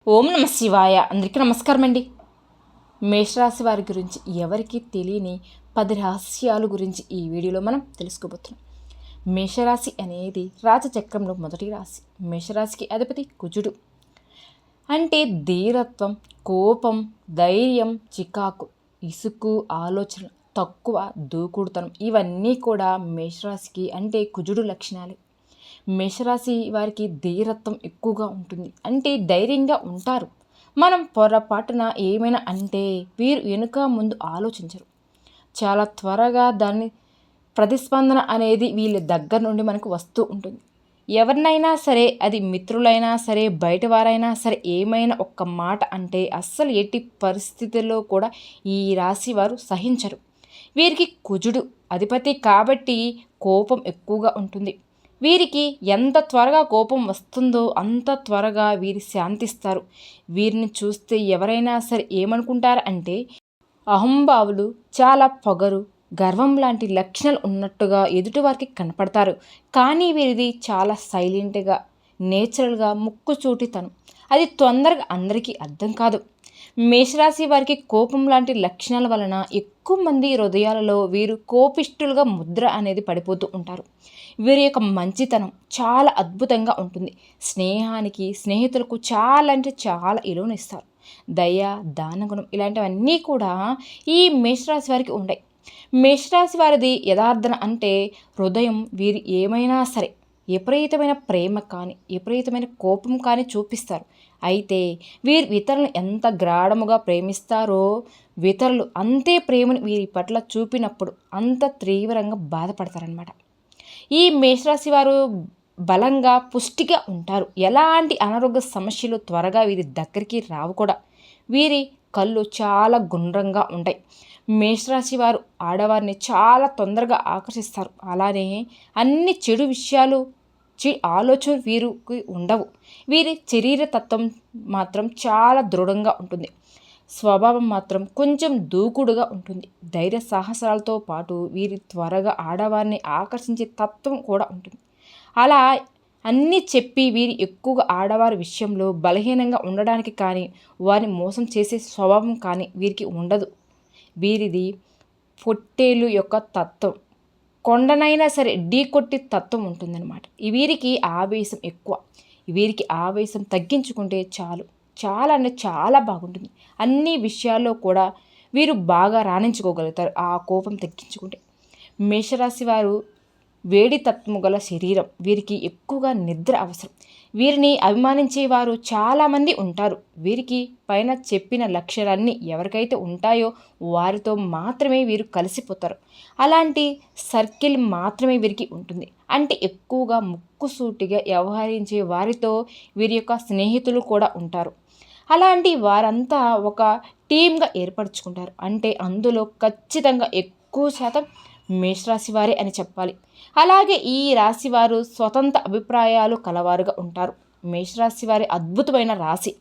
ఓం నమ శివాయ. అందరికీ నమస్కారం అండి. మేషరాశి వారి గురించి ఎవరికి తెలియని 10 రహస్యాల గురించి ఈ వీడియోలో మనం తెలుసుకోబోతున్నాం. మేషరాశి అనేది రాజచక్రంలో మొదటి రాశి. మేషరాశికి అధిపతి కుజుడు. అంటే ధీరత్వం, కోపం, ధైర్యం, చికాకు, ఇసుకు, ఆలోచన తక్కువ, దూకుడుతనం ఇవన్నీ కూడా మేషరాశికి అంటే కుజుడు లక్షణాలే. మేషరాశి వారికి ధీరత్వం ఎక్కువగా ఉంటుంది. అంటే ధైర్యంగా ఉంటారు. మనం పొరపాటున ఏమైనా అంటే వీరు వెనుక ముందు ఆలోచించరు. చాలా త్వరగా దాన్ని ప్రతిస్పందన అనేది వీళ్ళ దగ్గర నుండి మనకు వస్తూ ఉంటుంది. ఎవరినైనా సరే, అది మిత్రులైనా సరే, బయట వారైనా సరే, ఏమైనా ఒక్క మాట అంటే అస్సలు ఎట్టి పరిస్థితుల్లో కూడా ఈ రాశి వారు సహించరు. వీరికి కుజుడు అధిపతి కాబట్టి కోపం ఎక్కువగా ఉంటుంది. వీరికి ఎంత త్వరగా కోపం వస్తుందో అంత త్వరగా వీరు శాంతిస్తారు. వీరిని చూస్తే ఎవరైనా సరే ఏమనుకుంటారు అంటే అహంభావులు, చాలా పొగరు, గర్వం లాంటి లక్షణాలు ఉన్నట్టుగా ఎదుటివారికి కనపడతారు. కానీ వీరిది చాలా సైలెంట్గా, నేచురల్గా, ముక్కుచూటితనం. అది తొందరగా అందరికీ అర్థం కాదు. మేషరాశి వారికి కోపం లాంటి లక్షణాల వలన ఎక్కువ మంది హృదయాలలో వీరు కోపిష్ఠులుగా ముద్ర అనేది పడిపోతూ ఉంటారు. వీరి యొక్క మంచితనం చాలా అద్భుతంగా ఉంటుంది. స్నేహానికి, స్నేహితులకు చాలా అంటే చాలా విలువనిస్తారు. దయ, దానగుణం ఇలాంటివన్నీ కూడా ఈ మేషరాశి వారికి ఉన్నాయి. మేషరాశి వారిది యథార్థన అంటే హృదయం. వీరు ఏమైనా సరే విపరీతమైన ప్రేమ కానీ, విపరీతమైన కోపం కానీ చూపిస్తారు. అయితే వీరు ఇతరులను ఎంత గాఢముగా ప్రేమిస్తారో ఇతరులు అంతే ప్రేమను వీరి పట్ల చూపినప్పుడు అంత తీవ్రంగా బాధపడతారనమాట. ఈ మేషరాశి వారు బలంగా, పుష్టిగా ఉంటారు. ఎలాంటి అనారోగ్య సమస్యలు త్వరగా వీరి దగ్గరికి రావు కూడా. వీరి కళ్ళు చాలా గుండ్రంగా ఉంటాయి. మేషరాశి వారు ఆడవారిని చాలా తొందరగా ఆకర్షిస్తారు. అలానే అన్ని చెడు విషయాలు, ఆలోచన వీరికి ఉండవు. వీరి శరీర తత్వం మాత్రం చాలా దృఢంగా ఉంటుంది. స్వభావం మాత్రం కొంచెం దూకుడుగా ఉంటుంది. ధైర్య సాహసాలతో పాటు వీరి త్వరగా ఆడవారిని ఆకర్షించే తత్వం కూడా ఉంటుంది. అలా అన్నీ చెప్పి వీరి ఎక్కువగా ఆడవారి విషయంలో బలహీనంగా ఉండడానికి కానీ, వారిని మోసం చేసే స్వభావం కానీ వీరికి ఉండదు. వీరిది పొట్టేలు యొక్క తత్వం. కొండనైనా సరే ఢీ కొట్టి తత్వం ఉంటుందన్నమాట. వీరికి ఆవేశం ఎక్కువ. వీరికి ఆవేశం తగ్గించుకుంటే చాలు. చాలా అంటే చాలా బాగుంటుంది. అన్ని విషయాల్లో కూడా వీరు బాగా రాణించుకోగలుగుతారు ఆ కోపం తగ్గించుకుంటే. మేషరాశి వారు వేడి తత్వము గల శరీరం. వీరికి ఎక్కువగా నిద్ర అవసరం. వీరిని అభిమానించేవారు చాలామంది ఉంటారు. వీరికి పైన చెప్పిన లక్షణాలన్నీ ఎవరికైతే ఉంటాయో వారితో మాత్రమే వీరు కలిసిపోతారు. అలాంటి సర్కిల్ మాత్రమే వీరికి ఉంటుంది. అంటే ఎక్కువగా ముక్కుసూటిగా వ్యవహరించే వారితో వీరి యొక్క స్నేహితులు కూడా ఉంటారు. అలాంటి వారంతా ఒక టీమ్గా ఏర్పరచుకుంటారు. అంటే అందులో ఖచ్చితంగా ఎక్కువ శాతం మేషరాశి వారే అని చెప్పాలి. అలాగే ఈ రాశివారు స్వతంత్ర అభిప్రాయాలు కలవారుగా ఉంటారు. మేషరాశి వారి అద్భుతమైన రాశి.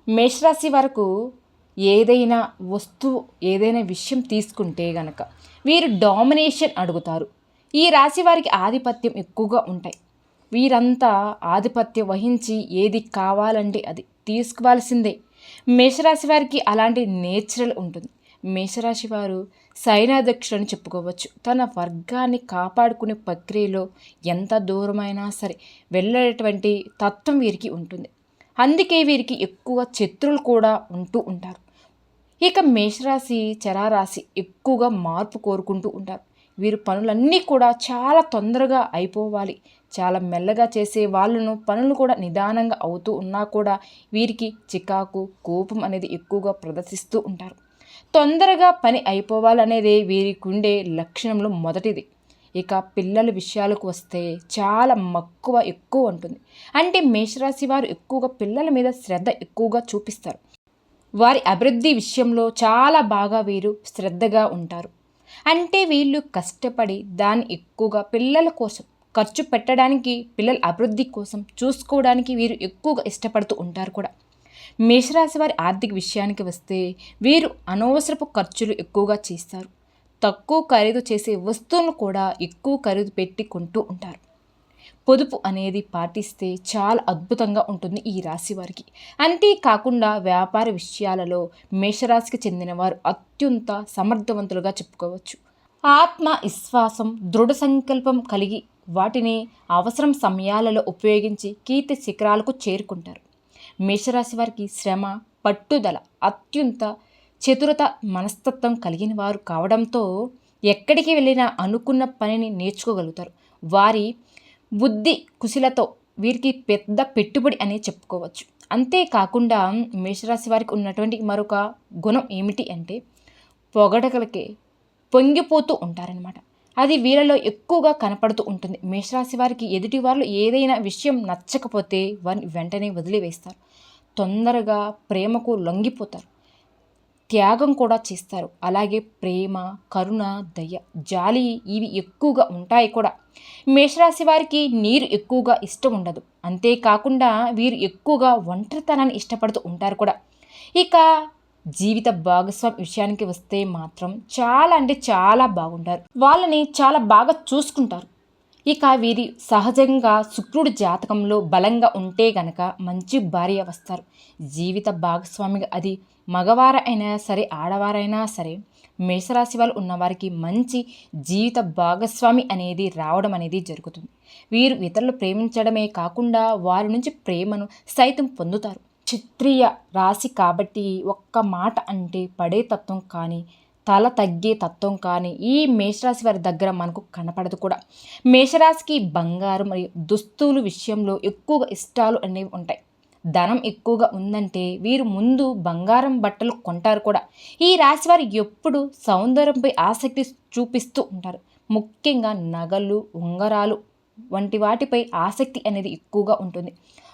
మేషరాశి వరకు ఏదైనా వస్తువు, ఏదైనా విషయం తీసుకుంటే గనక వీరు డామినేషన్ అడుగుతారు. ఈ రాశి వారికి ఆధిపత్యం ఎక్కువగా ఉంటాయి. వీరంతా ఆధిపత్యం వహించి ఏది కావాలంటే అది తీసుకోవాల్సిందే. మేషరాశి వారికి అలాంటి నేచురల్ ఉంటుంది. మేషరాశి వారు సైన్యాధ్యక్షులని చెప్పుకోవచ్చు. తన వర్గాన్ని కాపాడుకునే ప్రక్రియలో ఎంత దూరమైనా సరే వెళ్ళేటువంటి తత్వం వీరికి ఉంటుంది. అందుకే వీరికి ఎక్కువ శత్రువులు కూడా ఉంటూ ఉంటారు. ఇక మేషరాశి చరారాశి ఎక్కువగా మార్పు కోరుకుంటూ ఉంటారు. వీరు పనులన్నీ కూడా చాలా తొందరగా అయిపోవాలి. చాలా మెల్లగా చేసే వాళ్ళను పనులు కూడా నిదానంగా అవుతూ ఉన్నా కూడా వీరికి చికాకు, కోపం అనేది ఎక్కువగా ప్రదర్శిస్తూ ఉంటారు. తొందరగా పని అయిపోవాలనేదే వీరికి ఉండే లక్షణంలో మొదటిది. ఇక పిల్లల విషయాలకు వస్తే చాలా మక్కువ ఎక్కువ ఉంటుంది. అంటే మేషరాశి వారు ఎక్కువగా పిల్లల మీద శ్రద్ధ ఎక్కువగా చూపిస్తారు. వారి అభివృద్ధి విషయంలో చాలా బాగా వీరు శ్రద్ధగా ఉంటారు. అంటే వీళ్ళు కష్టపడి దాన్ని ఎక్కువగా పిల్లల కోసం ఖర్చు పెట్టడానికి, పిల్లల అభివృద్ధి కోసం చూసుకోవడానికి వీరు ఎక్కువగా ఇష్టపడుతూ ఉంటారు కూడా. మేషరాశి వారి ఆర్థిక విషయానికి వస్తే వీరు అనవసరపు ఖర్చులు ఎక్కువగా చేస్తారు. తక్కువ ఖరీదు చేసే వస్తువులను కూడా ఎక్కువ ఖరీదు పెట్టి కొంటూ ఉంటారు. పొదుపు అనేది పాటిస్తే చాలా అద్భుతంగా ఉంటుంది ఈ రాశి వారికి. అంతేకాకుండా వ్యాపార విషయాలలో మేషరాశికి చెందిన వారు అత్యంత సమర్థవంతులుగా చెప్పుకోవచ్చు. ఆత్మ విశ్వాసం, దృఢ సంకల్పం కలిగి వాటిని అవసరం సమయాలలో ఉపయోగించి కీర్తి శిఖరాలకు చేరుకుంటారు. మేషరాశి వారికి శ్రమ, పట్టుదల, అత్యంత చతురత మనస్తత్వం కలిగిన వారు కావడంతో ఎక్కడికి వెళ్ళినా అనుకున్న పనిని నేర్చుకోగలుగుతారు. వారి బుద్ధి కుశలతో వీరికి పెద్ద పెట్టుబడి అని చెప్పుకోవచ్చు. అంతేకాకుండా మేషరాశి వారికి ఉన్నటువంటి మరొక గుణం ఏమిటి అంటే పొగడకలకే పొంగిపోతూ ఉంటారనమాట. అది వీళ్ళలో ఎక్కువగా కనపడుతూ ఉంటుంది. మేషరాశి వారికి ఎదుటి వాళ్ళు ఏదైనా విషయం నచ్చకపోతే వారిని వెంటనే వదిలివేస్తారు. తొందరగా ప్రేమకు లొంగిపోతారు. త్యాగం కూడా చేస్తారు. అలాగే ప్రేమ, కరుణ, దయ, జాలి ఇవి ఎక్కువగా ఉంటాయి కూడా. మేషరాశి వారికి నీరు ఎక్కువగా ఇష్టం ఉండదు. అంతేకాకుండా వీరు ఎక్కువగా ఒంటరితనాన్ని ఇష్టపడుతూ ఉంటారు కూడా. ఇక జీవిత భాగస్వామి విషయానికి వస్తే మాత్రం చాలా అంటే చాలా బాగుంటారు. వాళ్ళని చాలా బాగా చూసుకుంటారు. ఇక వీరి సహజంగా శుక్రుడి జాతకంలో బలంగా ఉంటే గనక మంచి భార్య వస్తారు. జీవిత భాగస్వామిగా అది మగవారైనా సరే ఆడవారైనా సరే మేషరాశి వాళ్ళు ఉన్నవారికి మంచి జీవిత భాగస్వామి అనేది రావడం అనేది జరుగుతుంది. వీరు ఇతరులు ప్రేమించడమే కాకుండా వారి నుంచి ప్రేమను సైతం పొందుతారు. క్షత్రియ రాశి కాబట్టి ఒక్క మాట అంటే పడే తత్వం కానీ తల తగ్గే తత్వం కానీ ఈ మేషరాశి వారి దగ్గర మనకు కనపడదు కూడా. మేషరాశికి బంగారం మరియు దుస్తులు విషయంలో ఎక్కువగా ఇష్టాలు అనేవి ఉంటాయి. ధనం ఎక్కువగా ఉందంటే వీరు ముందు బంగారం బట్టలు కొంటారు కూడా. ఈ రాశి వారు ఎప్పుడు సౌందర్యంపై ఆసక్తి చూపిస్తూ ఉంటారు. ముఖ్యంగా నగలు, ఉంగరాలు వంటి వాటిపై ఆసక్తి అనేది ఎక్కువగా ఉంటుంది.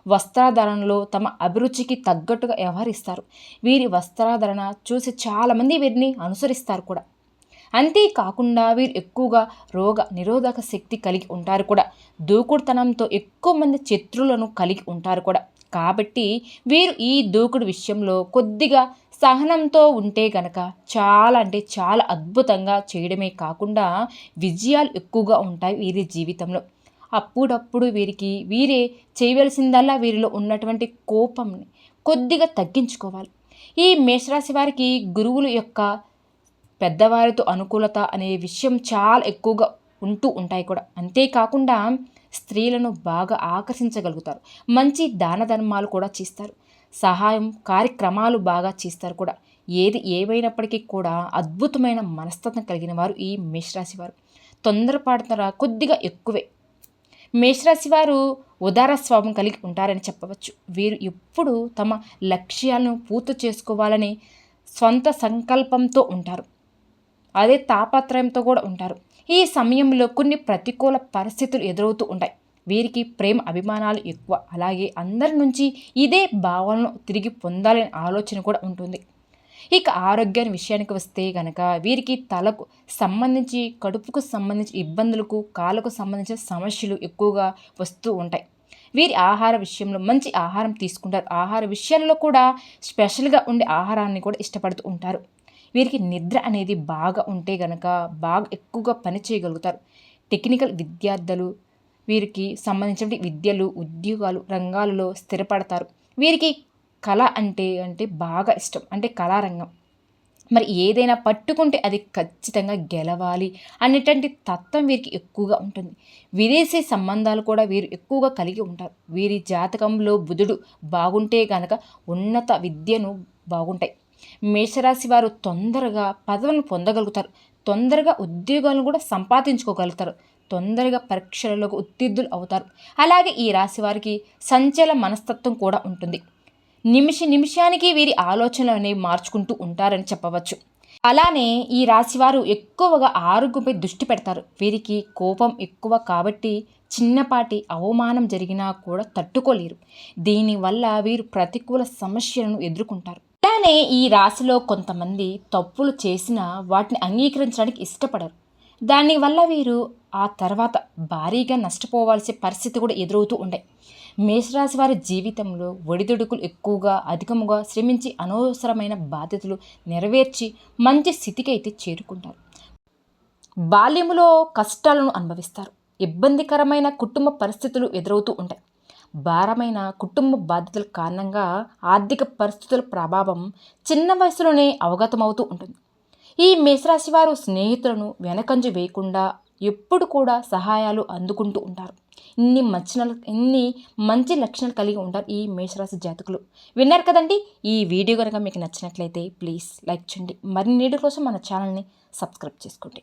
వస్త్రాధరణలో తమ అభిరుచికి తగ్గట్టుగా వ్యవహరిస్తారు. వీరి వస్త్రాధరణ చూసి చాలామంది వీరిని అనుసరిస్తారు కూడా. అంతేకాకుండా వీరు ఎక్కువగా రోగ నిరోధక శక్తి కలిగి ఉంటారు కూడా. దూకుడుతనంతో ఎక్కువ మంది శత్రువులను కలిగి ఉంటారు కూడా. కాబట్టి వీరు ఈ దూకుడు విషయంలో కొద్దిగా సహనంతో ఉంటే గనక చాలా అంటే చాలా అద్భుతంగా చేయడమే కాకుండా విజయాలు ఎక్కువగా ఉంటాయి వీరి జీవితంలో. అప్పుడప్పుడు వీరే చేయవలసిందల్లా వీరిలో ఉన్నటువంటి కోపంని కొద్దిగా తగ్గించుకోవాలి. ఈ మేషరాశి వారికి గురువుల యొక్క పెద్దవారితో అనుకూలత అనే విషయం చాలా ఎక్కువగా ఉంటూ ఉంటాయి కూడా. అంతేకాకుండా స్త్రీలను బాగా ఆకర్షించగలుగుతారు. మంచి దాన ధర్మాలు కూడా చేస్తారు. సహాయం కార్యక్రమాలు బాగా చేస్తారు కూడా. ఏది ఏమైనప్పటికీ కూడా అద్భుతమైన మనస్తత్వం కలిగిన వారు ఈ మేషరాశి వారు. తొందరపాటున కొద్దిగా ఎక్కువే. మేషరాశి వారు ఉదార స్వభావం కలిగి ఉంటారని చెప్పవచ్చు. వీరు ఎప్పుడు తమ లక్ష్యాలను పూర్తి చేసుకోవాలని స్వంత సంకల్పంతో ఉంటారు. అదే తాపత్రయంతో కూడా ఉంటారు. ఈ సమయంలో కొన్ని ప్రతికూల పరిస్థితులు ఎదురవుతూ ఉంటాయి. వీరికి ప్రేమ అభిమానాలు ఎక్కువ. అలాగే అందరి నుంచి ఇదే భావనను తిరిగి పొందాలనే ఆలోచన కూడా ఉంటుంది. ఇక ఆరోగ్యాన్ని విషయానికి వస్తే కనుక వీరికి తలకు సంబంధించి కడుపుకు సంబంధించి ఇబ్బందులకు కాళ్ళకు సంబంధించిన సమస్యలు ఎక్కువగా వస్తూ ఉంటాయి. వీరి ఆహార విషయంలో మంచి ఆహారం తీసుకుంటారు. ఆహార విషయంలో కూడా స్పెషల్గా ఉండే ఆహారాన్ని కూడా ఇష్టపడుతూ ఉంటారు. వీరికి నిద్ర అనేది బాగా ఉంటే గనక బాగా ఎక్కువగా పని చేయగలుగుతారు. టెక్నికల్ విద్యార్థులు వీరికి సంబంధించిన విద్యలు ఉద్యోగాలు రంగాలలో స్థిరపడతారు. వీరికి కళ అంటే బాగా ఇష్టం, అంటే కళారంగం. మరి ఏదైనా పట్టుకుంటే అది ఖచ్చితంగా గెలవాలి అనేటువంటి తత్వం వీరికి ఎక్కువగా ఉంటుంది. విదేశీ సంబంధాలు కూడా వీరు ఎక్కువగా కలిగి ఉంటారు. వీరి జాతకంలో బుధుడు బాగుంటే కనుక ఉన్నత విద్యను బాగుంటాయి. మేషరాశి వారు తొందరగా పదవులను పొందగలుగుతారు. తొందరగా ఉద్యోగాలను కూడా సంపాదించుకోగలుగుతారు. తొందరగా పరీక్షలకు ఉత్తీర్ణులు అవుతారు. అలాగే ఈ రాశి వారికి సంచలన మనస్తత్వం కూడా ఉంటుంది. నిమిషానికి వీరి ఆలోచనలు అనేవి మార్చుకుంటూ ఉంటారని చెప్పవచ్చు. అలానే ఈ రాశివారు ఎక్కువగా ఆరోగ్యంపై దృష్టి పెడతారు. వీరికి కోపం ఎక్కువ కాబట్టి చిన్నపాటి అవమానం జరిగినా కూడా తట్టుకోలేరు. దీనివల్ల వీరు ప్రతికూల సమస్యలను ఎదుర్కొంటారు. అలానే ఈ రాశిలో కొంతమంది తప్పులు చేసినా వాటిని అంగీకరించడానికి ఇష్టపడరు. దానివల్ల వీరు ఆ తర్వాత భారీగా నష్టపోవాల్సిన పరిస్థితి కూడా ఎదురవుతూ ఉంటాయి. మేషరాశి వారి జీవితంలో ఒడిదుడుకులు ఎక్కువగా అధికముగా శ్రమించి అనవసరమైన బాధ్యతలు నెరవేర్చి మంచి స్థితికి అయితే చేరుకుంటారు. బాల్యములో కష్టాలను అనుభవిస్తారు. ఇబ్బందికరమైన కుటుంబ పరిస్థితులు ఎదురవుతూ ఉంటాయి. భారమైన కుటుంబ బాధ్యతల కారణంగా ఆర్థిక పరిస్థితుల ప్రభావం చిన్న వయసులోనే అవగతమవుతూ ఉంటుంది. ఈ మేషరాశి వారు స్నేహితులను వెనకంజ వేయకుండా ఎప్పుడు కూడా సహాయాలు అందుకుంటూ ఉంటారు. ఇన్ని మంచి లక్షణాలు కలిగి ఉంటారు ఈ మేషరాశి జాతకులు. విన్నారు కదండి. ఈ వీడియో కనుక మీకు నచ్చినట్లయితే ప్లీజ్ లైక్ చేయండి. మరిన్ని వీడియో కోసం మన ఛానల్ని సబ్స్క్రైబ్ చేసుకోండి.